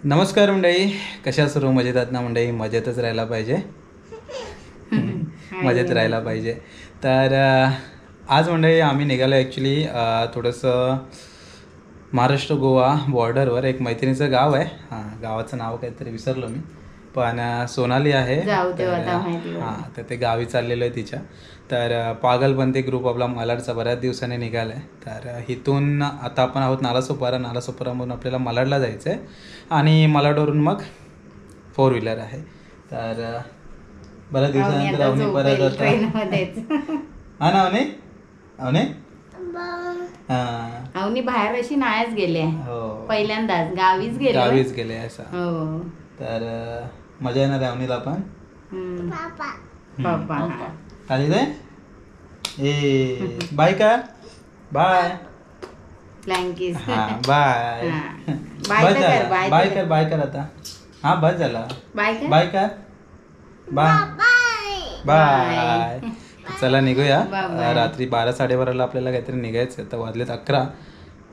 नमस्कार मंडळी, कशा सर्व मजेत आहात ना मंडळी? मजेतच राहायला पाहिजे, मजेत राहायला पाहिजे. तर आज मंडळी आम्ही निघालो ॲक्च्युली थोडंसं महाराष्ट्र गोवा बॉर्डरवर एक मैत्रिणीचं गाव आहे. गावाचं नाव काहीतरी विसरलो मी, पण सोनाली आहे. तर ते गावी चाललेलं आहे तिच्या. तर पागलपंथी ग्रुप आपला मालाडचा बऱ्याच दिवसाने निघाला आहे. तर इथून आता आपण आहोत नालासोपारामधून आपल्याला मालाडला जायचं आहे आणि मालाडवरून मग 4 व्हीलर आहे. तर बऱ्याच दिवसानंतर अवनी परत होता. हा ना अवनी अवनी बाहेर अशी नाहीच गेले, पहिल्यांदाच गावीच गेले असं. तर मजा येणार आहे अवनीला पण. खाली दे ए बाय का बाय फ्लँकीज. बाय बाय कर आता. हा बस झाला. बाय कर बाय. चला निघूया. रात्री 12-12:30 आपल्याला काहीतरी निघायचं. तर वाजलेत 11.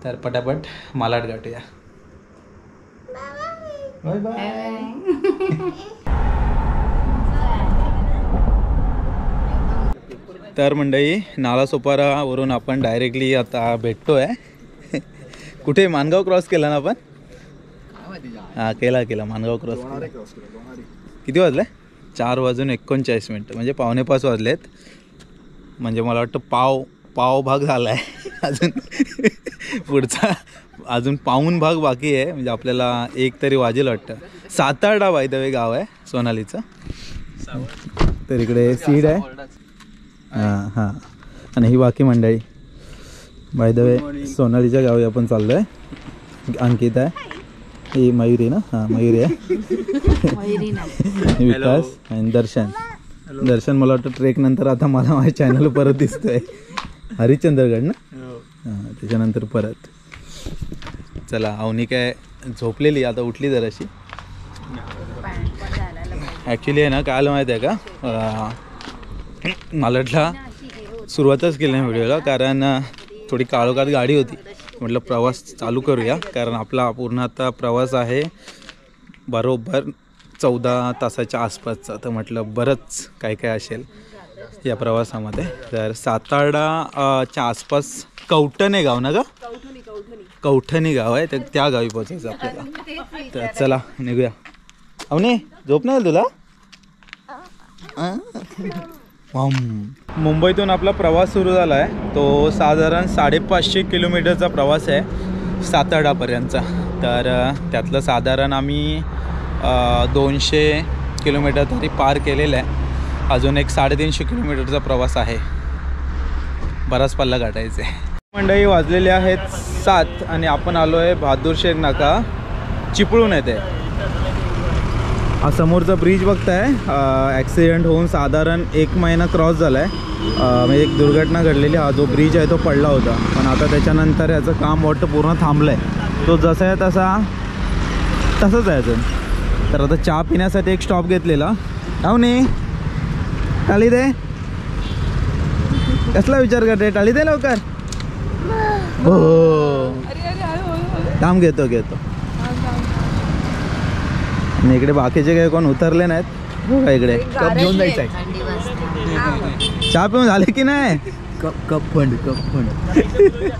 तर पटापट मालाड गाठूया. Bye bye. तर मंडळी नालासोपारावरून आपण डायरेक्टली आता भेटतोय कुठे? मानगाव क्रॉस केला ना आपण? हां केला मानगाव क्रॉस. किती वाजले? 4:39 म्हणजे 4:45 वाजलेत. म्हणजे मला वाटतं पाव भाग झाला आहे. अजून पुढचा अजून पाऊण भाग बाकी आहे. म्हणजे आपल्याला एक तरी वाजेल वाटतं. सातारडा बाय द वे गाव आहे सोनालीचं. तर इकडे सीड आहे. हां आणि ही बाकी मंडळी बाय द वे सोनालीच्या गावी आपण चाललो आहे. अंकित आहे, ही मयुरी ना? हां मयुरी आहे. विकास आणि दर्शन मला वाटतं ट्रेक नंतर आता मला माझ्या चॅनल परत दिसतोय. हरिश्चंद्रगड ना? हां त्याच्यानंतर परत. चला अवनी काय झोपलेली, आता उठली जराशी. ॲक्च्युली आहे ना काय माहिती आहे का, मालाडला सुरुवातच केली नाही व्हिडिओला, कारण थोडी काळोखात गाडी होती. म्हटलं प्रवास चालू करूया, कारण आपला पूर्ण आता प्रवास आहे बरोबर 14 तासाच्या आसपासचा. तर म्हटलं बरंच काय काय असेल या प्रवासामध्ये. तर सातारडाच्या आसपास कवठणे गाव ना ग? कवठणी गाव आहे. तर त्या गावी पोचायचं आपल्याला. तर चला निघूया. अवने झोप नाही तुला? मुंबईतून आपला प्रवास सुरू झाला आहे. तो साधारण 550 किलोमीटरचा प्रवास आहे सातारडापर्यंतचा. तर त्यातलं साधारण आम्ही 200 किलोमीटर तरी पार केलेलं आहे. अजून एक 350 किलोमीटरचा प्रवास आहे. बराच पल्ला गाठायचा आहे. मंडळी वाजलेले आहेत 7 आणि आपण आलो आहे बहादूर शेख नाका चिपळूण येथे. हा समोरचा ब्रिज बघताय, ॲक्सिडेंट होऊन साधारण 1 महिना क्रॉस झाला आहे. एक दुर्घटना घडलेली. हा जो ब्रिज आहे तो पडला होता, पण आता त्याच्यानंतर याचं काम वाटतं पूर्ण थांबलं आहे. तो जसा आहे तसंच आहे अजून. तर आता चहा पिण्यासाठी एक स्टॉप घेतलेला. अवनी टाळी दे. कसला विचार करते? टाळी दे लवकर. हो काम घेतो. आणि इकडे बाकीचे काही कोण उतरले नाहीत. हो का इकडे कप घेऊन जायचं आहे. चहा पिऊन झाले की नाही? कप फंड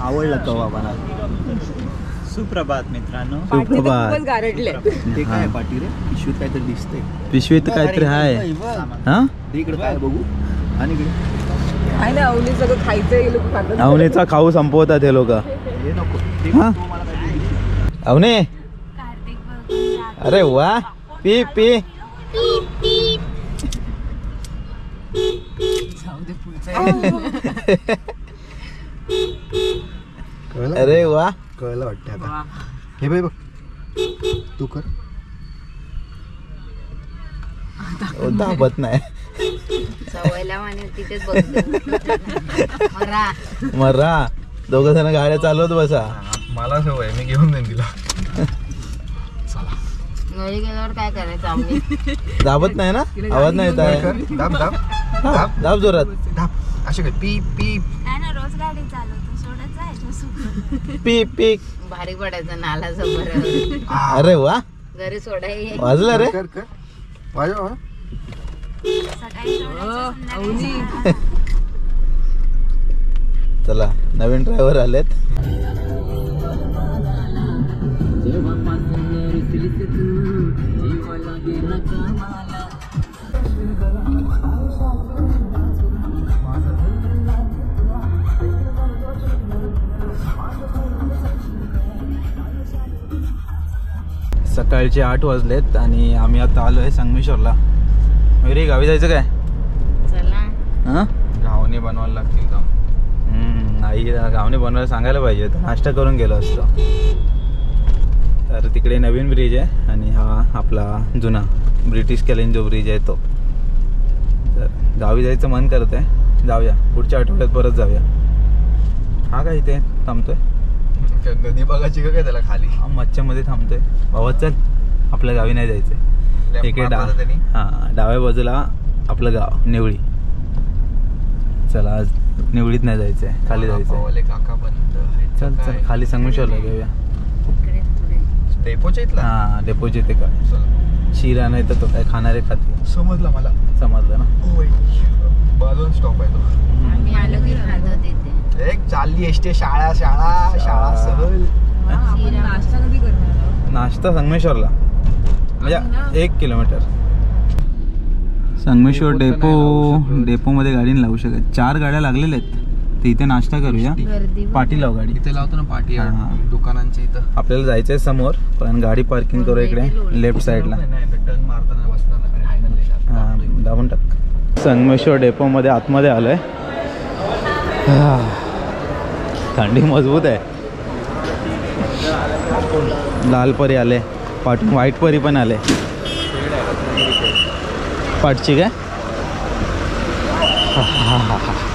आवडला कवा मला. सुप्रभात मित्रांनो. सुप्रभात. ते काय पाटी रे? पिशवीत काहीतरी दिसतंय. पिशवीत काहीतरी आहे. हा इकडे काय बघू? आणि अवनीचा खाऊ संपवतात हे लोक. अवने अरे वा पी अरे वा कळलं वाटतं आता. हे बाई बघ तू कर. दाबत नाही. मरा 2 जण गाड्या चालवत बसा. मला सवय, मी घेऊन जाईन तिला. घरी गेल्यावर काय करायचं? दाबत नाही ना? आवाज नाही येत आहे. दाब जोरात. असे काय पी रोज गाडी चालवतो, सोडत जायचं. पी भारी पडायचं नाला समोर. अरे वा घरी सोडाय वाजलं रे. कर कर वाजव हा. चला नवीन ड्रायव्हर आलेत. सकाळचे 8 वाजलेत आणि आम्ही आता आलोय संगमेश्वरला. मेरी गावी जायचं काय? चला. हां घावणे बनवायला लागतील का? आई गावने बनवायला सांगायला पाहिजे, तर नाश्ता करून गेलो असतो. तर तिकडे नवीन ब्रिज आहे आणि हा आपला जुना ब्रिटिश कालीन जो ब्रिज आहे तो. तर गावी जायचं मन करत आहे, जाऊया पुढच्या आठवड्यात परत जाऊया. हा काय इथे थांबतोय? नदी बघायची का काय त्याला खाली? हा मच्छमध्ये थांबतोय. बाबा चल आपल्या गावी नाही जायचं. इकडे डाव्या बाजूला आपलं गाव निवळी. चला आज निवळीत नाही जायचंय, खाली जायचंय. काका बंद आहेत. चल चल खाली संगमेश्वरला घेऊया. डेपोच्या इथला? हा डेपोचे ते काय शिरा नाही तर तो काय खाणारे खाते. समजला मला. समजलं ना. बाजूला स्टॉप आहे तो. आम्ही आलो की खातो तिथे. एक चालली एसटी शाळा शाळा शाळा सहल. नाश्ता कधी करणार? नाश्ता संगमेश्वरला म्हणजे 1 किलोमीटर. संगमेश्वर डेपोमध्ये गाडी नाही लावू शकत. 4 गाड्या लागलेल्या आहेत. तर इथे नाश्ता करूया. गर्दी पाटी लाव गाडी. इथे लावतो ना पाठी दुकानांच्या इथं. आपल्याला जायचंय समोर, पण गाडी पार्किंग करू इकडे लेफ्ट साईडला. टर्न मारताना बसताना दाबून टाक. संगमेश्वर डेपोमध्ये आतमध्ये आलोय. थंडी मजबूत आहे. लाल परी आले, पाठून व्हाईट परी पण आले. पाठची काय?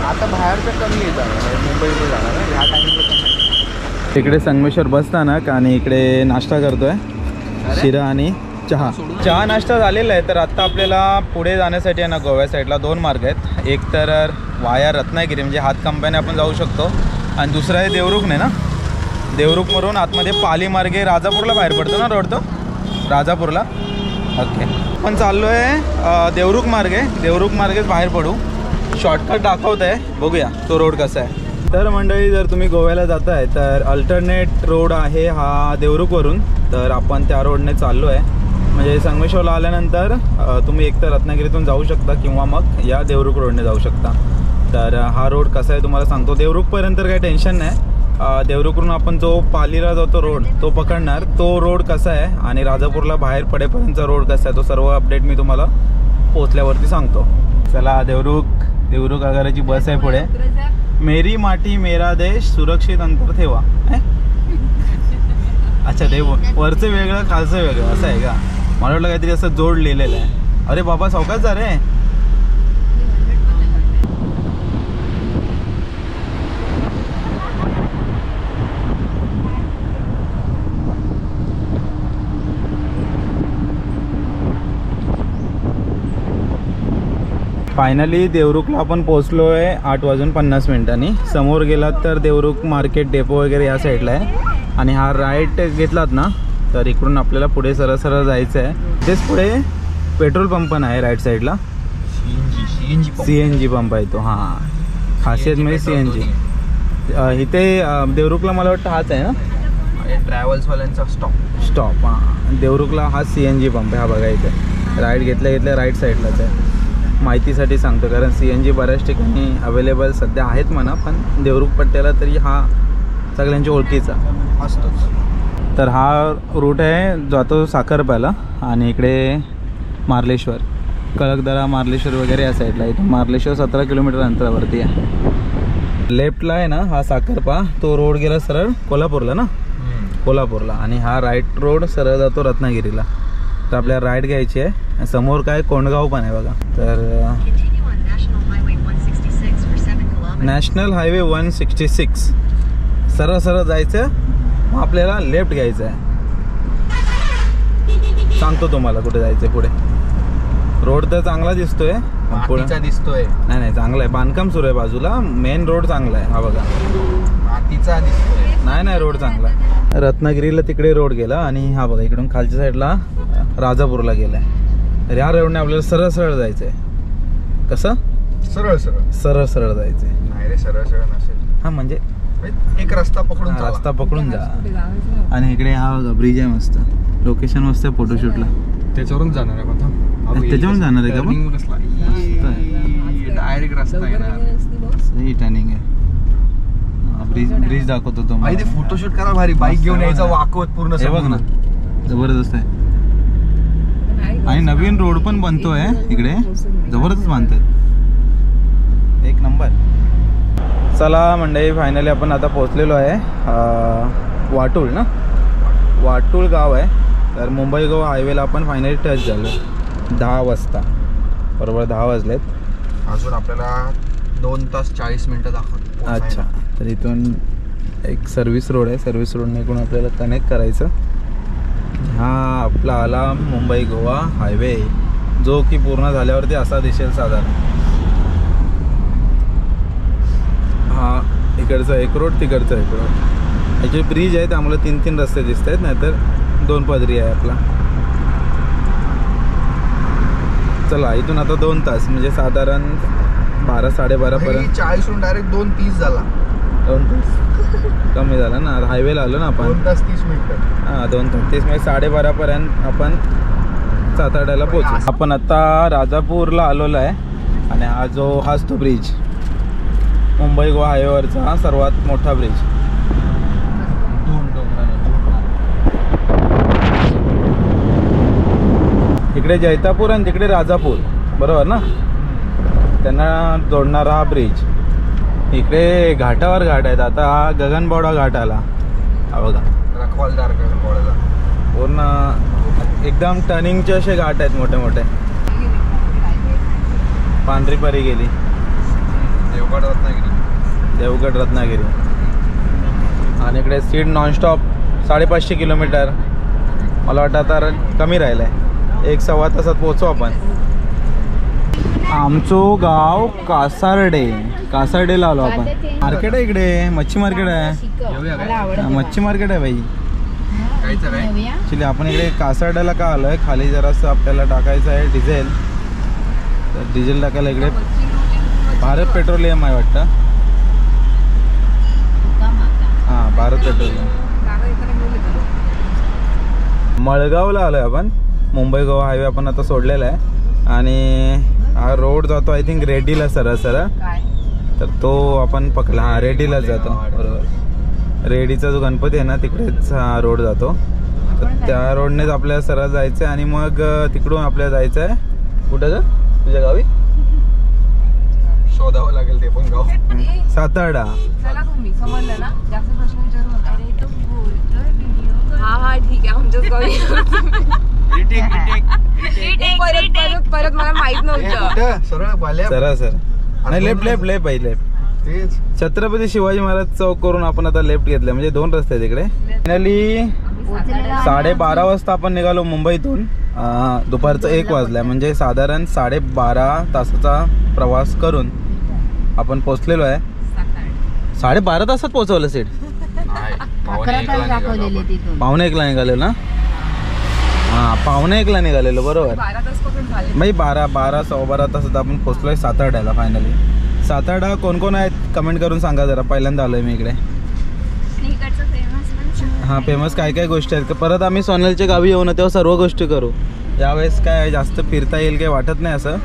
आता बाहेरचं कमी येतात, मुंबईला जाणार ना ह्या टाइमला. इकडे संगमेश्वर बस स्थानक आणि इकडे नाश्ता करतोय, शिरा आणि चहा नाश्ता झालेला आहे. तर आता आपल्याला पुढे जाण्यासाठी आहे ना गोव्या साईडला 2 मार्ग आहेत. एक तर वाया रत्नागिरी म्हणजे हातकंप्याने आपण जाऊ शकतो, आणि दुसरा आहे देवरुखने ना. देवरुखवरून आतमध्ये पाली मार्गे राजापूरला बाहेर पडतो ना रोड तो, राजापूरला. ओके पण चाललो आहे देवरुख मार्गेच बाहेर पडू. शॉर्टकट दाखवत आहे, बघूया तो रोड कसा आहे. तर मंडळी जर तुम्ही गोव्याला जाताय तर अल्टरनेट रोड आहे हा देवरुखवरून. तर आपण त्या रोडने चाललो आहे. म्हणजे संगमेश्वरला आल्यानंतर तुम्ही एकतर रत्नागिरीतून जाऊ शकता किंवा मग या देवरुख रोडने जाऊ शकता. तर हा रोड कसा आहे तुम्हाला सांगतो. देवरुखपर्यंत काही टेन्शन नाही. देवरुखवरून आपण जो पालीला जातो रोड तो पकडणार. तो रोड कसा आहे आणि राजापूरला बाहेर पडेपर्यंतचा रोड कसा आहे तो सर्व अपडेट मी तुम्हाला पोचल्यावरती सांगतो. चला देवरुख आगाराची बस आहे पुढे. मेरी माटी मेरा देश सुरक्षित अंतर ठेवा. अच्छा ते वरचं वेगळं खालचं वेगळं असं आहे का? मला वाटलं काहीतरी असं जोड लिहिलेलं आहे. अरे बाबा सावकाश जा रे. फायनली देवरुखला आपण पोहोचलो आहे 8:50 समोर गेलात तर देवरुख मार्केट डेपो वगैरे या साईडला आहे. आणि हा राईट घेतलात ना तर इकडून आपल्याला पुढे सरळ जायचं आहे. तेच पुढे पेट्रोल पंप पण आहे राईट साईडला. CNG पंप आहे तो. हां खासियत म्हणजे CNG इथे देवरुखला मला वाटतं हाच आहे ना ट्रॅव्हल्सवाल्यांचा स्टॉप. हां देवरुखला हा CNG पंप आहे. हा बघा इथे राईट घेतल्या राईट साईडलाच आहे. माहितीसाठी सांगतो कारण CNG बऱ्याच ठिकाणी अवेलेबल सध्या आहेत म्हणा, पण देवरुख पट्ट्याला तरी हा सगळ्यांच्या ओळखीचा असतोच. तर हा रूट आहे जातो साखरप्याला आणि इकडे मार्लेश्वर, कळकदरा, मार्लेश्वर वगैरे या साईडला. इथून मार्लेश्वर 17 किलोमीटर अंतरावरती आहे. लेफ्टला आहे ना हा साखरपा, तो रोड गेला सरळ कोल्हापूरला ना, कोल्हापूरला. आणि हा राईट रोड सरळ जातो रत्नागिरीला. तर आपल्याला राईट घ्यायची आहे. समोर काय कोंडगाव पण आहे बघा. तर नॅशनल हायवे 166 सरळ जायचं, मग आपल्याला लेफ्ट घ्यायचं आहे. सांगतो तुम्हाला कुठे जायचं पुढे. रोड तर चांगला दिसतोय, दिसतोय नाही चांगला आहे. बांधकाम सुरू आहे बाजूला. मेन रोड चांगला आहे. हा बघा मातीचा दिसतोय. नाही रोड चांगला. रत्नागिरीला तिकडे रोड गेला आणि हा बघा इकडून खालच्या साईडला राजापूरला गेलाय. तर या रोडने आपल्याला सरळ सरळ जायचंय. कसं सरळ सरळ सरळ सरळ जायचंय. नाही रे सरळ सरळ नसेल. हा म्हणजे एक रस्ता पकडून रस्ता पकडून जा. आणि इकडे हा बघा ब्रिज आहे मस्त. लोकेशन मस्त आहे फोटोशूटला. त्याच्यावरून जाणार आहे आपण. त्याच्यावरून जाणार आहे का आपण? डायरेक्ट रस्ता आहे. टर्निंग आहे. ब्रिज ब्रिज दाखवतो तो. ते फोटोशूट करा भारी. बाईक घेऊन यायचा वाकवत पूर्ण. हे बघ ना जबरदस्त आहे. आणि नवीन रोड पण बनतोय इकडे. जबरदस्त बांधतात. एक नंबर. चला मंडळी फायनली आपण आता पोहोचलेलो आहे वाटूळ ना. वाटूळ गाव आहे. तर मुंबई गोवा हायवेला आपण फायनली टच झालो 10 वाजता. बरोबर 10 वाजलेत. अजून आपल्याला 2 तास 40 मिनिटं दाखवतो. अच्छा. तर इथून एक सर्व्हिस रोड आहे. सर्व्हिस रोडने इकडून आपल्याला कनेक्ट करायचं. हा आपला आला मुंबई गोवा हायवे, जो की पूर्ण झाल्यावरती असा दिसेल साधारण. हा इकडचा एक रोड, तिकडचा एक रोड. याचे ब्रिज आहे त्यामुळे 3-3 रस्ते दिसत आहेत, नाहीतर 2 पदरी आहे आपला. चला इथून आता 2 तास म्हणजे साधारण 12-12:30 पर्यंत. 40 डायरेक्ट 2:30 झाला. 2 तास कमी झाला ना. हायवेला आलो ना आपण. 2 तास 30 मिनिटं. हां 2 तास 30 म्हणजे 12:30 पर्यंत आपण साताऱ्याला पोहोचू. आपण आता राजापूरला आलेलो आहे. आणि हा जो हाच तो ब्रिज, मुंबई गोवा हायवेवरचा सर्वात मोठा ब्रिज. इकडे जैतापूर आणि तिकडे राजापूर बरोबर ना, त्यांना जोडणारा हा ब्रिज. इकडे घाटावर घाट आहेत. आता हा गगनबावडा घाट आला. हा बघा रखवालदार गगनबावडा. पूर्ण एकदम टर्निंगचे असे घाट आहेत मोठे मोठे. पांढरीपरी गेली, देवगड रत्नागिरी. देवगड रत्नागिरी. आणि इकडे स्पीड नॉनस्टॉप 550 किलोमीटर. मला वाटतं आता कमी राहिलं आहे. 1-1.25 तासात पोहोचू आपण. आमचं गाव कासार्डेला आलो आपण. मार्केट आहे इकडे, मच्छी मार्केट आहे. मच्छी मार्केट आहे भाई. ॲक्च्युली आपण इकडे कासार्डेला का आलो आहे, खाली जरासं आपल्याला टाकायचं आहे डिझेल. तर डिझेल टाकायला इकडे भारत पेट्रोलियम आहे वाटतं. हां भारत पेट्रोलियम. मळगावला आलो आहे आपण. मुंबई गोवा हायवे आपण आता सोडलेला आहे. आणि हा रोड जातो आय थिंक रेड्डीला सरळ. तर तो आपण पकडला. हां रेड्डीलाच जातो बरोबर. रेड्डीचा जो गणपती आहे ना तिकडेच हा रोड जातो. तर त्या रोडनेच आपल्याला सरळ जायचं आहे. आणि मग तिकडून आपल्याला जायचं आहे कुठं ग तुझ्या गावी? शोधावं लागेल ते पण गाव. सातारा. चला तुम्ही समजलं ना, जास्त प्रश्न विचारू नका. अरे तो बोलतोय. हा ठीक आहे आमच्याच गावी. परत मला माहित नव्हतं. सरळ सर नाही लेफ्ट पहिले. छत्रपती शिवाजी महाराज चौक करून आपण आता लेफ्ट घेतलं. म्हणजे 2 रस्ते आहेत इकडे. फायनली 12:30 वाजता आपण निघालो मुंबईतून. दुपारचं 1 वाजलाय. म्हणजे साधारण 12.5 तासाचा प्रवास करून आपण पोचलेलो आहे. 12.5 तासात पोहोचवलं सीट. 12:45 निघालेलो ना. हां 12:45 निघालेलो बरोबर. 12 तास पकडून झाले. म्हणजे 12-12 तासात आपण पोचलोय साताऱ्याला फायनली. सातारा कोण कोण आहेत कमेंट करून सांगा जरा. पहिल्यांदा आलोय मी इकडे. हां फेमस काय काय गोष्टी आहेत. परत आम्ही सोनलच्या गावी येऊ ना तेव्हा सर्व गोष्टी करू. यावेळेस काय जास्त फिरता येईल काही वाटत नाही असं.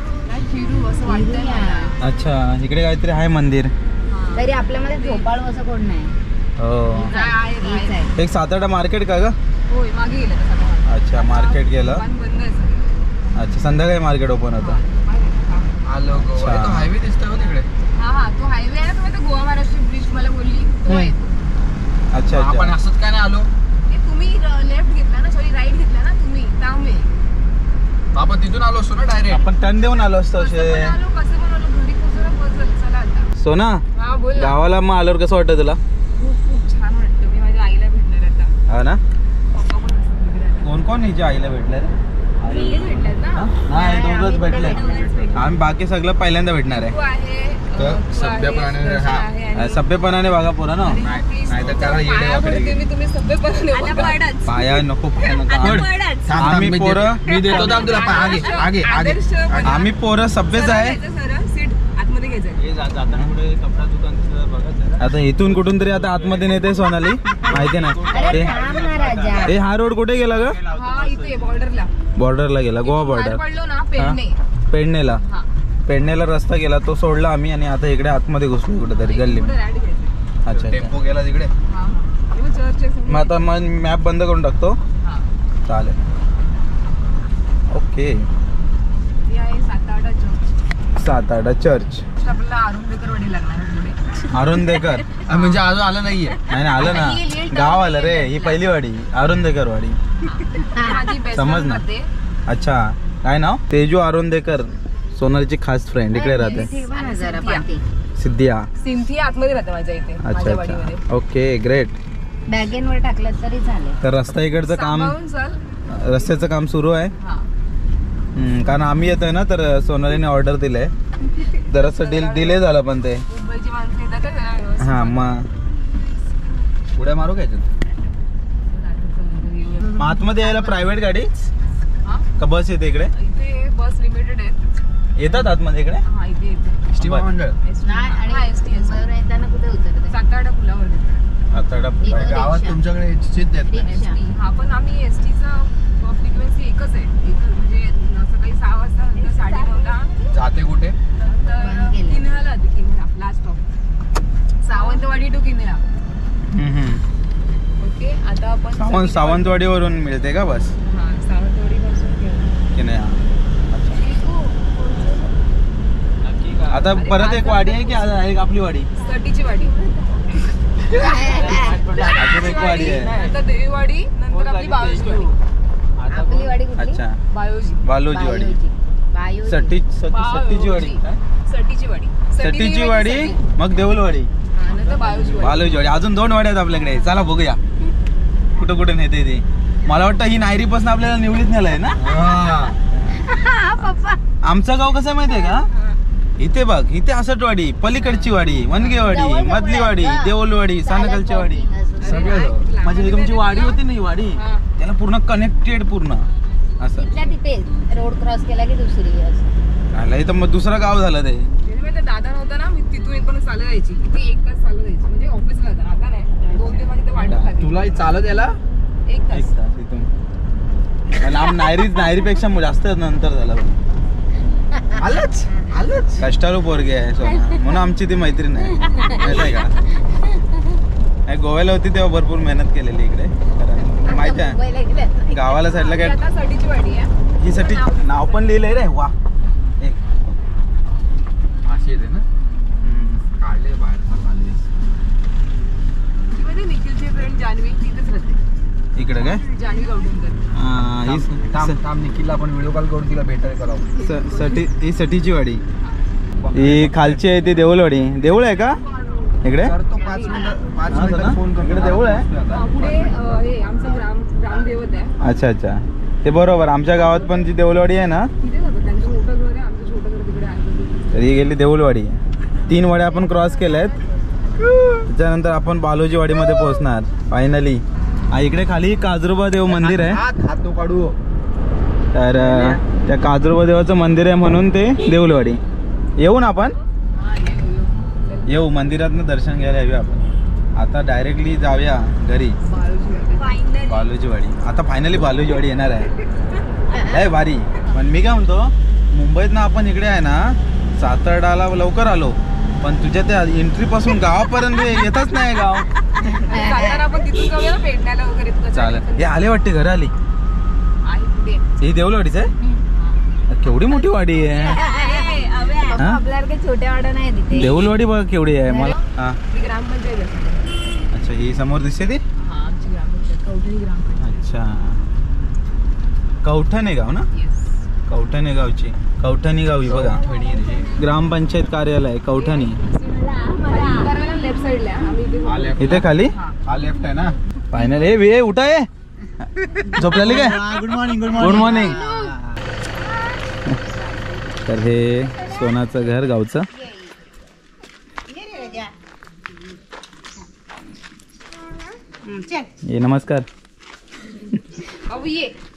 अच्छा इकडे काहीतरी आहे मंदिर. तरी आपल्यामध्ये झोपाळ असं कोण नाही. हो एक सातारा मार्केट का ग? होय मागे गेलं. अच्छा मार्केट गेलं. बंद आहे. अच्छा संध्याकाळी मार्केट ओपन होतं. आलो गोवा. तो हायवे दिसतोय हो तिकडे. हा तो हायवे आहे ना. तुम्ही तो गोवा महाराष्ट्र ब्रिज मला बोलली. अच्छा आपण अच्छा. असंच काय नाही आलो. तुम्ही लेफ्ट घेतला ना, सॉरी राईट घेतला ना तुम्ही त्यामुळे. आपण तिथून आलो असतो ना डायरेक्ट. आपण टर्न देऊन आलो असतो कसं पण आलो घरी पोहोचलं बस. चला आता सोना हा बोल. गावाला मग आल्यावर कसं वाटतं तुला? खूप छान वाटतं. मी माझ्या आईला भेटणार आता. हा ना. पप्पा पण असतात तिकडे आता. कोण कोण हिच्या आईला भेटलंय? भेटल्यात ना. नाही दोघंच भेटले. आम्ही बाकी सगळं पहिल्यांदा भेटणार आहे. तू आहे, तर तू सभ्यपणाने आहे, हा. आहे आणि- सभ्यपणाने बघा पोरा ना. नाही तर त्याला येडे पाया वाकडे. पडते मी, तुम्ही सभ्यपणाने बघा. पाया नको पाया नको. आम्ही मी पोरं मी देतो थांब तुला आगे आगे आगे आदर्श म्हणजे- आम्ही पोरं सभ्यच आहे. सरळ घ्यायचं, सरळ सीट आतमध्ये घ्यायचं. जाताना पुढे कपडा दुकान आता इथून कुठून तरी आता आतमध्ये नेते सोनाली माहिती ना. ए हा रोड कुठे गेला ग? हा इथे बॉर्डरला बॉर्डरला गेला, गोवा बाहेर बॉर्डर. पडलो ना पेडणे. पेडणेला. हा. पेडणेला रस्ता गेला तो सोडला आम्ही आणि आता इकडे आतमध्ये घुसलो कुठेतरी गल्ली. पुढे राईट घ्यायचं. अच्छा टेम्पो गेला तिकडे. हा हा. आणि मग चर्च आहे समोर. मग आता मग मॅप बंद करून टाकतो. हा. चालेल. ओके. ती आहे सातारा चर्च. सातारा चर्च. आपल्याला अरुंदेकरवाडी लागणार आहे पुढे. अरुंदेकर. म्हणजे अजून आलं नाहीये. नाही आलं ना, गाव आलं रे. ही पहिली वाडी अरुंदेकर वाडी. माझी बेस्ट समज ना. मध्ये अच्छा काय नाव? तेजू अरुंदेकर, सोनालीची खास फ्रेंड इकडे राहते. सिद्धिया. सिंथिया आतमध्ये राहते माझ्या इथे, अच्छा माझ्या वाडीमध्ये. अच्छा ओके ग्रेट. बॅगेंवर टाकलं तरी चालेल. तर रस्ता इकडचं काम, सांभाळून चल. रस्त्याचं काम सुरू आहे. हा. कारण आम्ही येतोय ना तर सोनालीने ऑर्डर दिलंय. जरासं डिले झालं पण ते. मुंबईची माणसं येतात ना जरा व्यवस्थित. हा मग उड्या मारू काय मग आतमध्ये यायला प्रायव्हेट गाडी हा? का बस येते इकडे? इथे बस लिमिटेड आहेत. येतात आतमध्ये इकडे? हा इथे येते. एसटी महामंडळ. आणि मुंबईवर येताना कुठे उतरते? सातारा पुलावर येते. आता गावात तुमच्याकडे एसटीच देत नाही. रिक्षा. SD. हा पण आम्ही एसटीचं फ्रिक्वेन्सी एकच आहे. एकच म्हणजे सकाळी 6 वाजता नंतर 9:30ला जाते कुठे? नंतर बंद केलं. Kinhala Kinhala last stop Sawantwadi to Kinhala. Okay आता आपण सावंतवाडीवरून मिळते का बस? हा सावंतवाडी पासून घेऊ. की नाही? आता परत एक वाडी आहे की एक आपली वाडी? सटीची वाडी. अजून एक वाडी आहे. आता देवीवाडी नंतर आपली बायोजी वाडी. आपली वाडी कुठली? अच्छा बायोजी. बालोजी वाडी. बायोजी. सट्टीची वाडी. सटीची वाडी. सट्टीची वाडी मग देऊलवाडी. हा, नंतर बायोजी वाडी. बालोजी वाडी. अजून 2 वाड्या आहेत आपल्याकडे. चला बघूया कुठं कुठे नेते ते. मला वाटतं ही नायरी पासून आपल्याला निवडीत नेलंय ना. आमचं गाव कसं माहितीये का? इथे बघ, इथे असटवाडी, पलीकडची वाडी, वनगेवाडी, मधली वाडी, देऊलवाडी, सानकलची वाडी. सगळं म्हणजे तुमची वाडी होती ना ही वाडी, हा. त्याला पूर्ण कनेक्टेड पूर्ण असं. तिथल्या तिथे रोड क्रॉस केला की दुसरी असं. आला इथं मग दुसरं गाव झालं ते. त्याच्यामुळे ते दादा नव्हता ना, मी तिथून इथपर्यंत चालत जायची. किती 1 तास चालत जायची. म्हणजे ऑफिसला जाता. आता नाही 2 ते माझी ते वाटत लागली. तुला चालत यायला 1 तास. 1 तास इथून. लांब नायरीपेक्षा जास्त नंतर झालं. आलंच आलंच. कष्टाळू पोरगे आहे सोना, म्हणून आमची ती मैत्रीण आहे. माहित आहे का? नाही, गोव्याला होती तेव्हा भरपूर मेहनत केलेली इकडे. कारण माहिती आहे मुंबईला गेल्यात. गावाला साईडला आपली काय आता सटीची वाडी आहे. ही साठी नाव पण लिहिलंय रे. वा एक. अशी येते ना. काढले बाहेर पण आले. ती माहिती निखिलची फ्रेंड जान्हवी तिथेच राहते. इकडे काय जान्हवी गौडणकर. थांब निखिलला आपण व्हिडिओ कॉल करून तिला भेटायला करावं. ही सटीची वाडी. ही खालची आहे ती देऊलवाडी. देऊळ आहे का इकडे? करतो 5 मिनिटं फोन इकडे देऊळ आहे. पुढे हे आमचं ग्रामदेवत आहे. अच्छा अच्छा ते बरोबर. आमच्या गावात पण जी देऊलवाडी आहे ना, तिथे जातं. त्यांचं मोठं घर आहे, आमचं छोटं घर तिकडे आहे. तर ही गेली देऊलवाडी. 3 वाड्या आपण क्रॉस केल्या आहेत. त्याच्यानंतर आपण बालोजी वाडीमध्ये पोहोचणार फायनली. इकडे खाली काजरोबा देव मंदिर आहे. हात तो काढू. तर त्या काजरोबा देवाचं मंदिर आहे म्हणून ते देऊलवाडी. येऊ ना आपण? येऊ मंदिरातनं दर्शन घ्यायला येऊया आपण. आता डायरेक्टली जाऊया घरी. बालोजी वाडी. आता फायनली बालोजी वाडी येणार आहे. भारी. पण मी काय म्हणतो, मुंबईत ना आपण इकडे आहे ना सातारडाला लवकर आलो, पण तुझ्या त्या एंट्री पासून गावापर्यंत येतच नाही गाव. जाताना आपण तिथून जाऊया ना पेडण्याला वगैरे. चालेल. हे आले वाटते घर आली. आहे पुढे. ही देऊलवाडीच आहे. केवढी मोठी वाडी आहे. हा? आपल्याला छोट्या वाड्या नाही तिथे. देऊलवाडी बघ केवढी आहे. मला हा ही ग्रामपंचायत आहे. अच्छा ही समोर दिसते ती. हा आमची ग्रामपंचायत कवठणी ग्रामपंचायत. अच्छा कवठणे गाव ना. येस. कवठणे गावची कवठणी गावी बघा. ग्रामपंचायत कार्यालय कवठणी. लेफ्ट साईडला आम्ही इथे खाली हा लेफ्ट आहे ना. फायनल. हे उठा ये झोपलेली काय? Good morning good morning. तर हे सोनाचं घर गावचं. ये नमस्कार.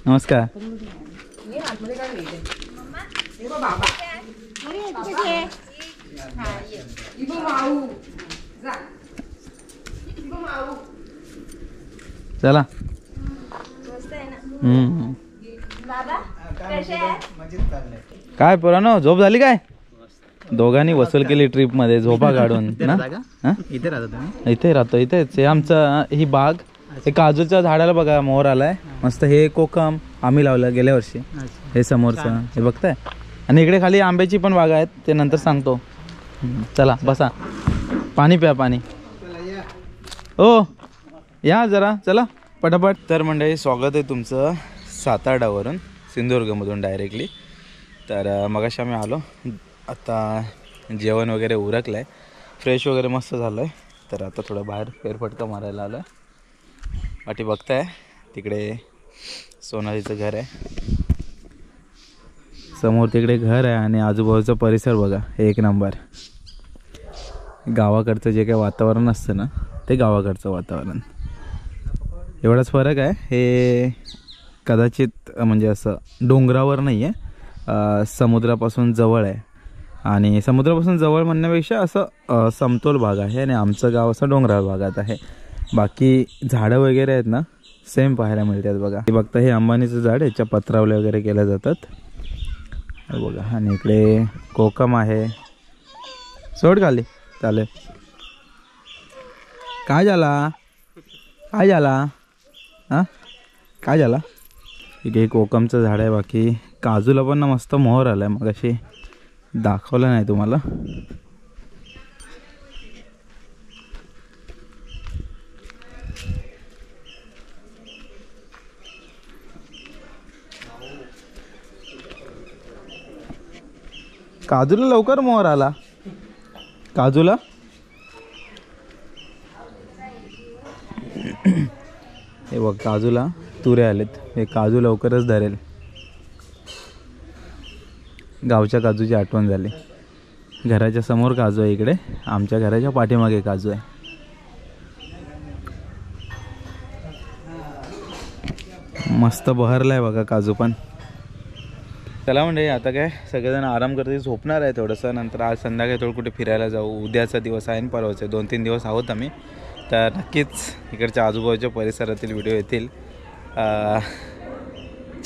नमस्कार. चला. काय पोरांनो झोप झाली काय? दोघांनी वसूल केली ट्रिप मध्ये झोपा काढून ना. इथे राहता तुम्ही? इथे राहतो. इथेच हे आमचं ही बाग. हे काजूच्या झाडाला बघा मोहर आलाय मस्त. हे कोकम आम्ही लावलं गेल्या वर्षी. हे समोरचं हे बघताय. आणि इकडे खाली आंब्याची पण बाग आहेत ते नंतर सांगतो. चला बसा पाणी प्या पाणी. ओ या जरा चला पटापट. तर मंडळी स्वागत आहे तुमचं सातारडावरून सिंधुदुर्गमधून डायरेक्टली. तर मगाशी आम्ही आलो. आता जेवण वगैरे उरकलं आहे. फ्रेश वगैरे मस्त झालं आहे. तर आता थोडं बाहेर फेरफटका मारायला आलो आहे. वाटी बघताय तिकडे सोनालीचं घर आहे. समोर तिकडे घर आहे आणि आजूबाजूचा परिसर बघा एक नंबर. गावाकडचं जे काही वातावरण असतं ना ते गावाकडचं वातावरण. एवढाच फरक आहे. हे कदाचित म्हणजे असं डोंगरावर नाही आहे, समुद्रापासून जवळ आहे. आणि समुद्रापासून जवळ म्हणण्यापेक्षा असं समतोल भाग आहे. आणि आमचं गाव असं डोंगराळ भागात आहे. बाकी झाडं वगैरे आहेत ना सेम पाहायला मिळतात बघा. हे बघता हे अंबानीचं झाड. याच्या पत्रावले वगैरे केल्या जातात बघा. आणि इकडे कोकम आहे. सोड खाली चालेल. काय झाला काय झाला हां काय झाला? इकडे कोकमचं झाड आहे. बाकी काजूला पण ना मस्त मोहर आला आहे. मग अशी दाखवलं नाही तुम्हाला. काजूला लवकर मोहर आला. काजूला हे बघ काजूला तुरे आलेत. हे काजू लवकरच धरेल. गावच्या काजूची आठवण झाली. घराच्या समोर काजू आहे. इकडे आमच्या घराच्या पाठीमागे काजू आहे. मस्त बहरलाय बघा काजू पण. चला म्हणजे आता काय सगळेजण आराम करते. झोपणार आहे थोडंसं. नंतर आज संध्याकाळी थोडं कुठे फिरायला जाऊ. उद्याचा दिवस आहे आणि परवाचे 2-3 दिवस आहोत आम्ही. तर नक्कीच इकडच्या आजूबाजूच्या परिसरातील व्हिडिओ येतील.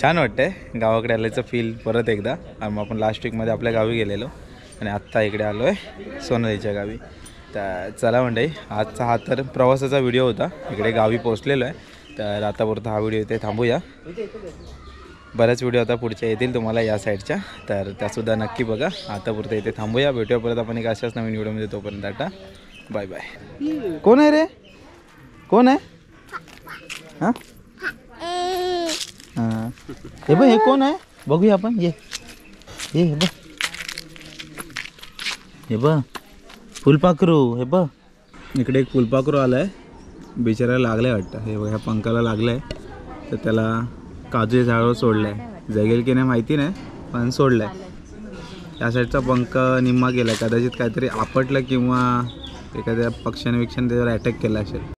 छान वाटतं आहे गावाकडे आल्याचं फील परत एकदा. आपण लास्ट वीकमध्ये आपल्या गावी गेलेलो आणि आत्ता इकडे आलो आहे सोनालीच्या गावी. तर चला मंडळी आजचा हा तर प्रवासाचा व्हिडिओ होता. इकडे गावी पोचलेलो आहे. तर आतापर्यंत हा व्हिडिओ इथे थांबूया. बऱ्याच व्हिडिओ आता पुढच्या येतील तुम्हाला या साईडच्या. तर त्यासुद्धा नक्की बघा. आतापुरतं इथे थांबूया. भेटूया परत आपण एक अशाच नवीन व्हिडिओमध्ये. तोपर्यंत टाटा बाय बाय. कोण आहे रे? कोण आहे? हां हां हे बघ हे कोण आहे बघूया आपण. ये ये हे बघ हे बघ फुलपाखरू. हे बघ इकडे एक फुलपाखरू आला आहे. बिचारायला लागलं आहे वाटतं. हे बघ ह्या पंखाला लागलं आहे. तर त्याला काजूच्या झाडावर सोडलं आहे. जगेल की नाही माहिती नाही पण सोडलं आहे. या साईडचा पंख निम्मा गेला. कदाचित काहीतरी आपटलं किंवा एखाद्या पक्षाने त्याच्यावर अटॅक केला असेल.